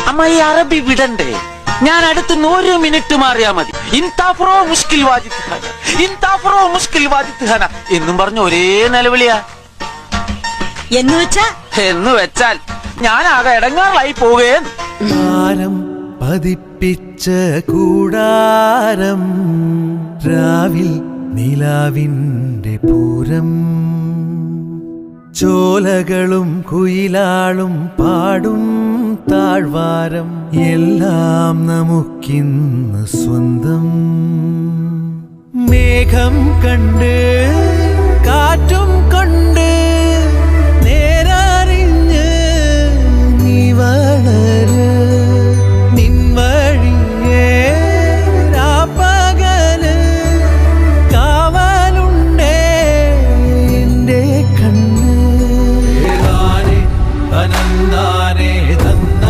അമ്മ ഈ അറബി വിടണ്ടേ? ഞാൻ അടുത്ത് 100 മിനിറ്റ് മാറിയാ മതി. ഇൻതാഫറോ മുഷ്കിൽ വാജിത്ത് ഖാന, ഇൻതാഫറോ മുഷ്കിൽ വാജിത്ത് ഖാന എന്നും പറഞ്ഞ ഒരേ നിലവിളിയാ. എന്ന് വെച്ചാൽ ഞാൻ ആകെ ഇടങ്ങാറായി പോവുകയും. പതിപ്പിച്ച കൂടാരം, രാവിൽ നിലാവിന്റെ പൂരം, ചോലകളും കുയിലാളും പാടും താഴ്വാരം, എല്ലാം നമുക്കിന്ന് സ്വന്തം. മേഘം കണ്ട് കാറ്റും